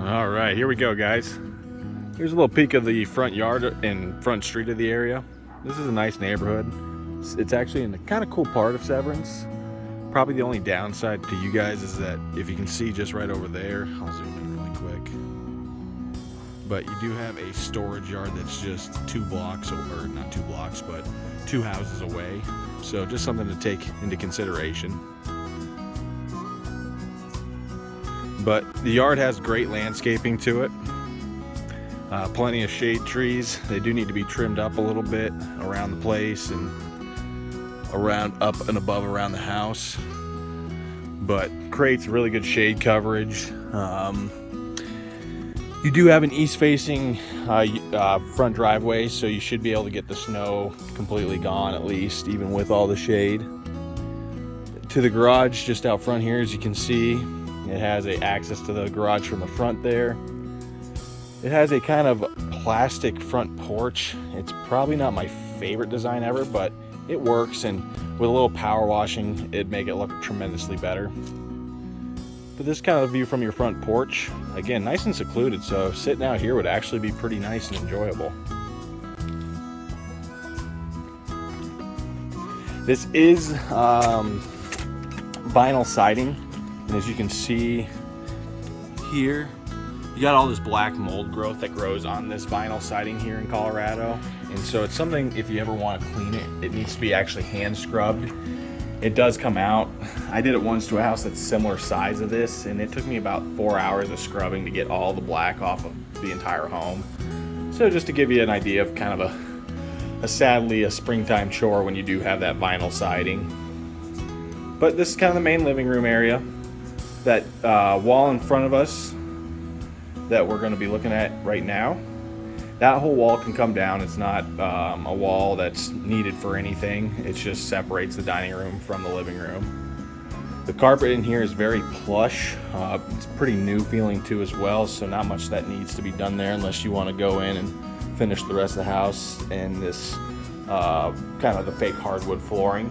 All right, here we go, guys. Here's a little peek of the front yard and front street of the area. This is a nice neighborhood. It's actually in a kind of cool part of Severance. Probably the only downside to you guys is that if you can see just right over there, I'll zoom in really quick. But you do have a storage yard that's just 2 blocks, or not 2 blocks, but 2 houses away. So just something to take into consideration. But the yard has great landscaping to it. Plenty of shade trees. They do need to be trimmed up a little bit around the place and around up and above around the house. But creates really good shade coverage. You do have an east-facing front driveway, so you should be able to get the snow completely gone at least, even with all the shade. To the garage just out front here, as you can see, it has access to the garage from the front there. It has a kind of plastic front porch. It's probably not my favorite design ever, but it works, and with a little power washing, it'd make it look tremendously better. But this kind of view from your front porch, again, nice and secluded, so sitting out here would actually be pretty nice and enjoyable. This is vinyl siding, and as you can see here, you got all this black mold growth that grows on this vinyl siding here in Colorado. And so it's something, if you ever want to clean it, it needs to be actually hand scrubbed. It does come out. I did it once to a house that's similar size of this, and it took me about 4 hours of scrubbing to get all the black off of the entire home. So just to give you an idea of kind of sadly a springtime chore when you do have that vinyl siding. But this is kind of the main living room area. That wall in front of us that we're going to be looking at right now, that whole wall can come down. It's not a wall that's needed for anything. It just separates the dining room from the living room. The carpet in here is very plush. It's pretty new feeling too as well, so not much that needs to be done there unless you want to go in and finish the rest of the house in this kind of the fake hardwood flooring.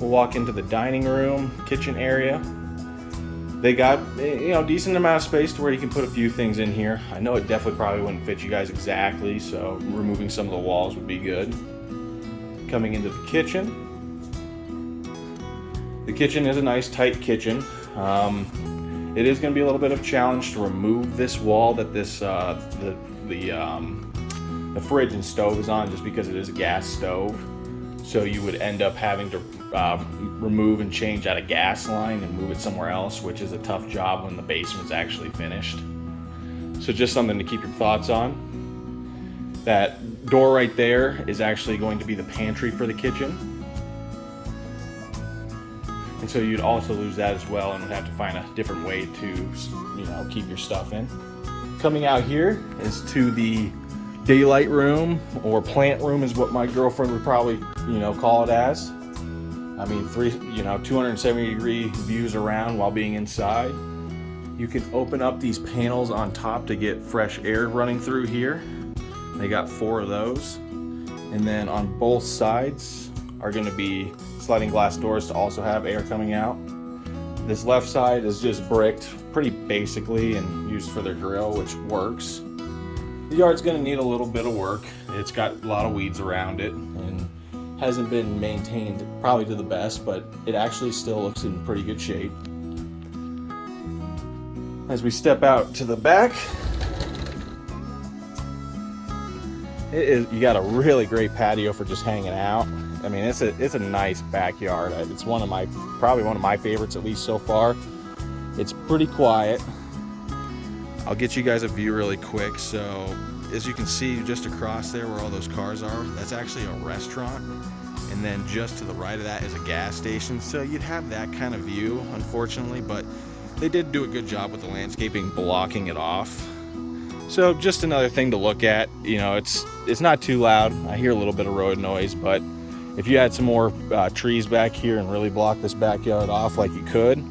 We'll walk into the dining room, kitchen area. They got, decent amount of space to where you can put a few things in here. I know it definitely probably wouldn't fit you guys exactly, so removing some of the walls would be good. Coming into the kitchen. The kitchen is a nice tight kitchen. It is going to be a little bit of a challenge to remove this wall that this the fridge and stove is on, just because it is a gas stove. So you would end up having to remove and change out a gas line and move it somewhere else, which is a tough job when the basement's actually finished. So just something to keep your thoughts on. That door right there is actually going to be the pantry for the kitchen. And so you'd also lose that as well and would have to find a different way to, keep your stuff in. Coming out here is to the daylight room, or plant room is what my girlfriend would probably, call it as. I mean, 270-degree views around while being inside. You can open up these panels on top to get fresh air running through here. They got 4 of those. And then on both sides are going to be sliding glass doors to also have air coming out. This left side is just bricked pretty basically and used for their grill, which works. The yard's going to need a little bit of work. It's got a lot of weeds around it and hasn't been maintained probably to the best, but it actually still looks in pretty good shape. As we step out to the back, you got a really great patio for just hanging out. I mean, it's a nice backyard. It's probably one of my favorites, at least so far. It's pretty quiet. I'll get you guys a view really quick. So as you can see just across there where all those cars are, that's actually a restaurant. And then just to the right of that is a gas station. So you'd have that kind of view, unfortunately, but they did do a good job with the landscaping blocking it off. So just another thing to look at. It's not too loud. I hear a little bit of road noise, but if you had some more trees back here and really block this backyard off like you could,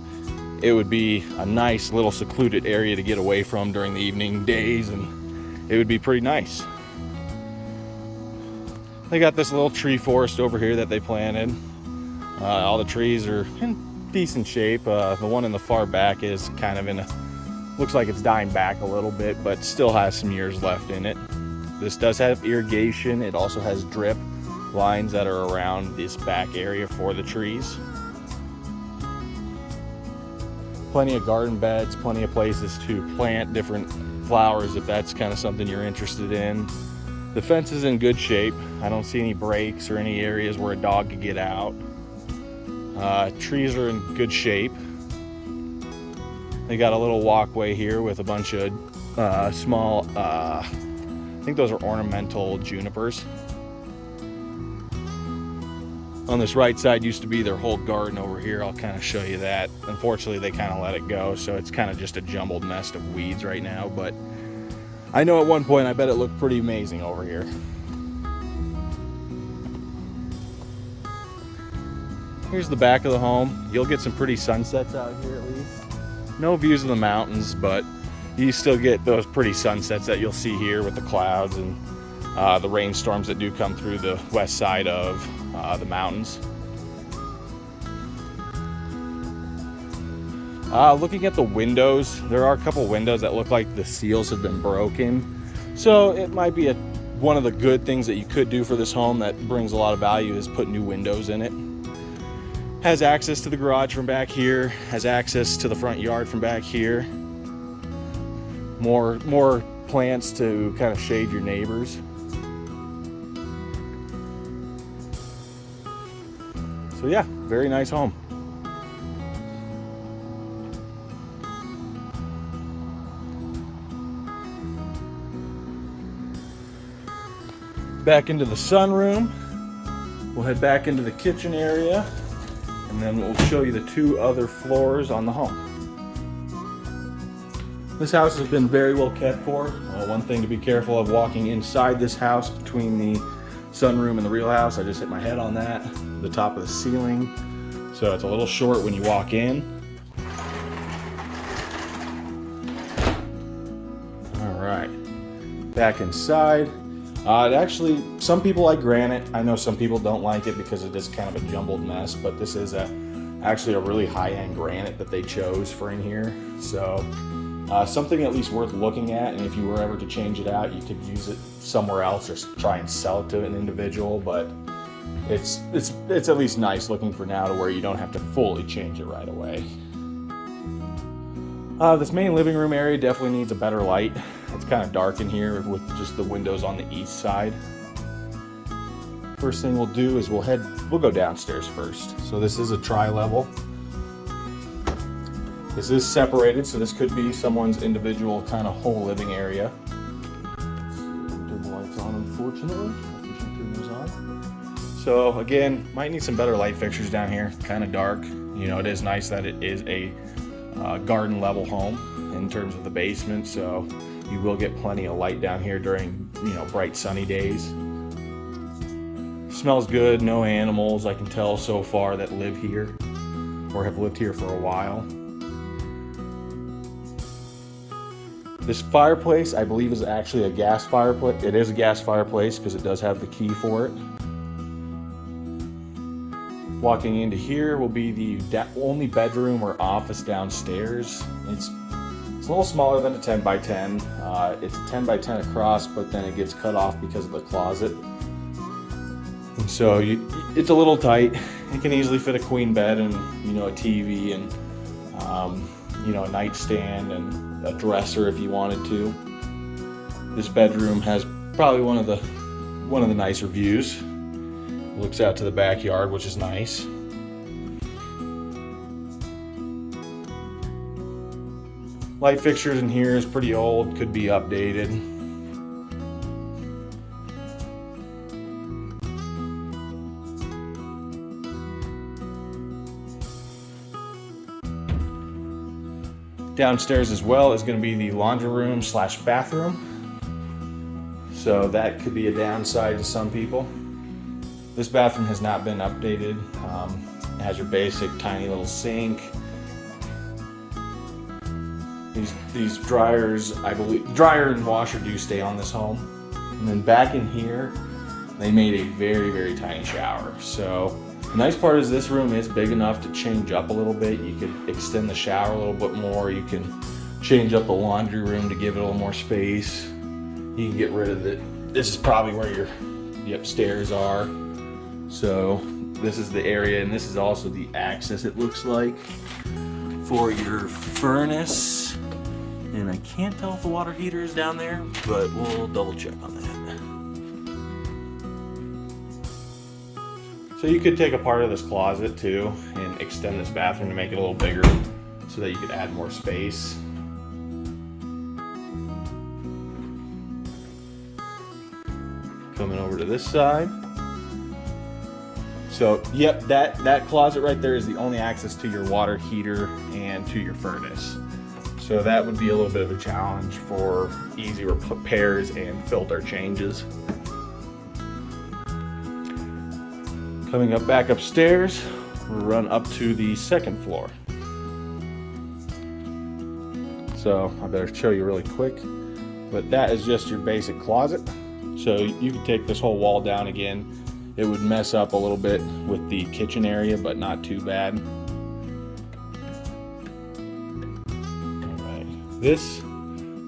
it would be a nice little secluded area to get away from during the evening days, and it would be pretty nice. They got this little tree forest over here that they planted. All the trees are in decent shape. The one in the far back is kind of looks like it's dying back a little bit, but still has some years left in it. This does have irrigation. It also has drip lines that are around this back area for the trees. Plenty of garden beds, plenty of places to plant different flowers if that's kind of something you're interested in. The fence is in good shape. I don't see any breaks or any areas where a dog could get out. Trees are in good shape. They got a little walkway here with a bunch of small, I think those are ornamental junipers. On this right side used to be their whole garden over here. I'll kind of show you that. Unfortunately, they kind of let it go, so it's kind of just a jumbled nest of weeds right now, but I know at one point I bet it looked pretty amazing over here. Here's the back of the home. You'll get some pretty sunsets out here at least. No views of the mountains, but you still get those pretty sunsets that you'll see here with the clouds and the rainstorms that do come through the west side of the mountains. Looking at the windows, there are a couple windows that look like the seals have been broken. So it might be one of the good things that you could do for this home that brings a lot of value is put new windows in it. Has access to the garage from back here, has access to the front yard from back here. More plants to kind of shade your neighbors. So yeah, very nice home. Back into the sunroom. We'll head back into the kitchen area, and then we'll show you the two other floors on the home. This house has been very well kept for. One thing to be careful of walking inside this house between the sunroom and the real house. I just hit my head on that, the top of the ceiling. So it's a little short when you walk in. All right, back inside. Actually, some people like granite. I know some people don't like it because it is kind of a jumbled mess, but this is actually a really high-end granite that they chose for in here. So something at least worth looking at, and if you were ever to change it out, you could use it somewhere else or try and sell it to an individual, but it's at least nice looking for now to where you don't have to fully change it right away. This main living room area definitely needs a better light. It's kind of dark in here with just the windows on the east side. First thing we'll do is we'll go downstairs first. So this is a tri-level. This is separated, so this could be someone's individual kind of whole living area. Turn the lights on, unfortunately. Turn those on. So again, might need some better light fixtures down here. Kind of dark. You know, it is nice that it is a garden level home in terms of the basement, so you will get plenty of light down here during, you know, bright sunny days. Smells good. No animals I can tell so far that live here or have lived here for a while. This fireplace, I believe, is actually a gas fireplace. It is a gas fireplace because it does have the key for it. Walking into here will be the only bedroom or office downstairs. It's a little smaller than a 10 by 10. It's a 10 by 10 across, but then it gets cut off because of the closet. And so it's a little tight. It can easily fit a queen bed and, you know, a TV and you know, a nightstand and a dresser if you wanted to. This bedroom has probably one of the nicer views. Looks out to the backyard, which is nice. Light fixtures in here is pretty old, could be updated. Downstairs as well is going to be the laundry room slash bathroom. So that could be a downside to some people. This bathroom has not been updated. It has your basic tiny little sink. These dryers, I believe, dryer and washer do stay on this home. And then back in here, they made a very, very tiny shower. So The nice part is this room is big enough to change up a little bit. You could extend the shower a little bit more. You can change up the laundry room to give it a little more space. You can get rid of it. This is probably where the upstairs are. So this is the area, and this is also the access, it looks like, for your furnace. And I can't tell if the water heater is down there, but we'll double check on that. So you could take a part of this closet too and extend this bathroom to make it a little bigger so that you could add more space. Coming over to this side. So, yep, that closet right there is the only access to your water heater and to your furnace. So that would be a little bit of a challenge for easy repairs and filter changes. Coming up back upstairs, we'll run up to the second floor. So I better show you really quick, but that is just your basic closet. So you can take this whole wall down again. It would mess up a little bit with the kitchen area, but not too bad. All right, this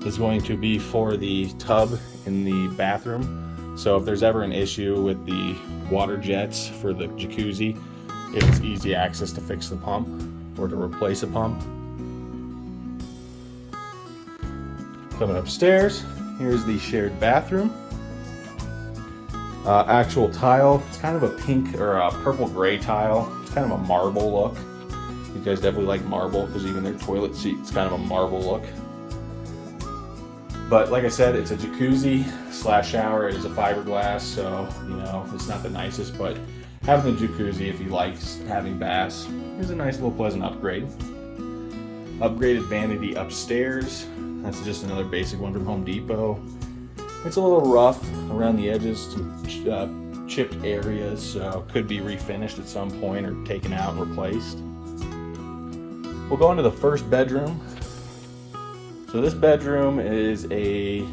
is going to be for the tub in the bathroom. So if there's ever an issue with the water jets for the jacuzzi, it's easy access to fix the pump or to replace a pump. Coming upstairs, here's the shared bathroom. Actual tile, it's kind of a pink or a purple gray tile. It's kind of a marble look. You guys definitely like marble because even their toilet seat is kind of a marble look. But like I said, it's a jacuzzi / shower. It is a fiberglass, so you know it's not the nicest, but having the jacuzzi, if you like having baths, is a nice little pleasant upgrade. Upgraded vanity upstairs. That's just another basic one from Home Depot. It's a little rough around the edges, some chipped areas, so could be refinished at some point or taken out and replaced. We'll go into the first bedroom. So this bedroom is it's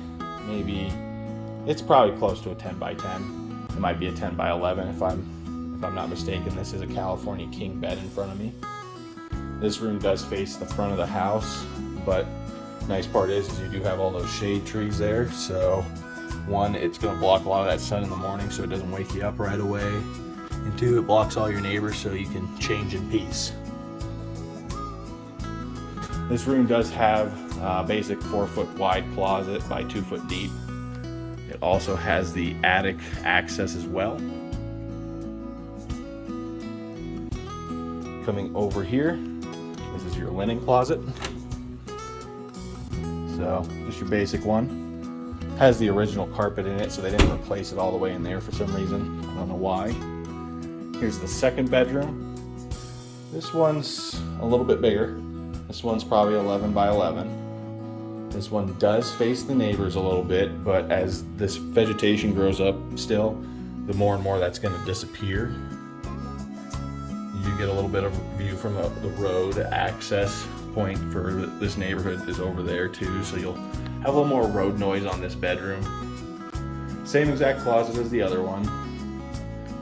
probably close to a 10 by 10. It might be a 10 by 11 if I'm not mistaken. This is a California king bed in front of me. This room does face the front of the house, but nice part is you do have all those shade trees there. So one, it's going to block a lot of that sun in the morning so it doesn't wake you up right away. And two, it blocks all your neighbors so you can change in peace. This room does have a basic 4-foot wide closet by 2 foot deep. It also has the attic access as well. Coming over here, this is your linen closet. So just your basic one. Has the original carpet in it, so they didn't replace it all the way in there for some reason. I don't know why. Here's the second bedroom. This one's a little bit bigger. This one's probably 11 by 11. This one does face the neighbors a little bit, but as this vegetation grows up still, the more and more that's going to disappear. You get a little bit of view from the road. Access point for this neighborhood is over there too, so you'll have a little more road noise on this bedroom. Same exact closet as the other one.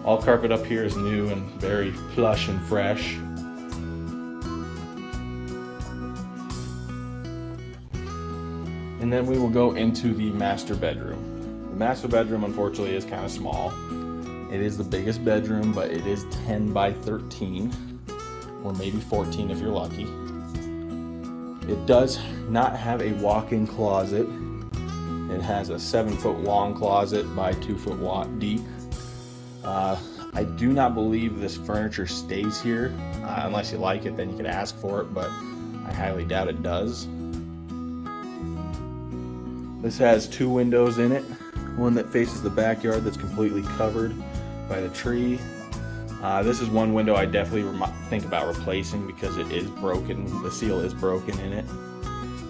All carpet up here is new and very plush and fresh. And then we will go into the master bedroom. The master bedroom, unfortunately, is kind of small. It is the biggest bedroom, but it is 10 by 13, or maybe 14 if you're lucky. It does not have a walk-in closet. It has a 7-foot long closet by 2 foot deep. I do not believe this furniture stays here. Unless you like it, then you could ask for it, but I highly doubt it does. This has 2 windows in it. One that faces the backyard that's completely covered by the tree. This is one window I definitely think about replacing because it is broken. The seal is broken in it.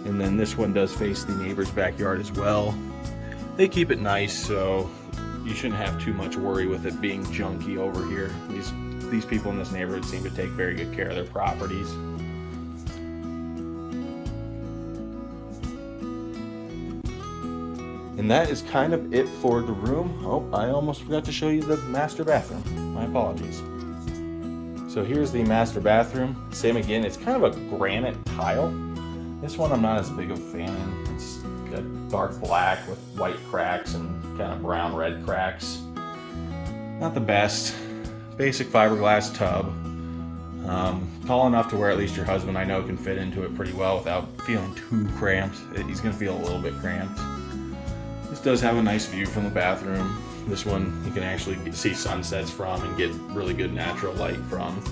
And then this one does face the neighbor's backyard as well. They keep it nice, so you shouldn't have too much worry with it being junky over here. These people in this neighborhood seem to take very good care of their properties. And that is kind of it for the room. Oh, I almost forgot to show you the master bathroom. My apologies. So here's the master bathroom. Same again, it's kind of a granite tile. This one I'm not as big of a fan in. It's got dark black with white cracks and kind of brown red cracks. Not the best. Basic fiberglass tub. Tall enough to where at least your husband, I know, can fit into it pretty well without feeling too cramped. He's gonna feel a little bit cramped. This does have a nice view from the bathroom. This one you can actually see sunsets from and get really good natural light from.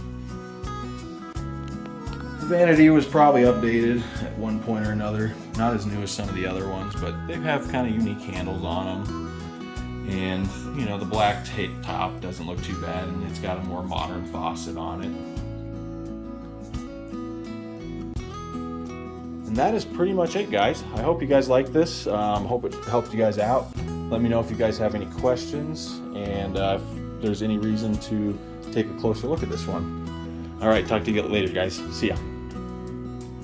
The vanity was probably updated at one point or another. Not as new as some of the other ones, but they have kind of unique handles on them. And, you know, the black top doesn't look too bad, and it's got a more modern faucet on it. And that is pretty much it, guys. I hope you guys like this. Hope it helped you guys out. Let me know if you guys have any questions, and if there's any reason to take a closer look at this one. All right, talk to you later, guys. See ya.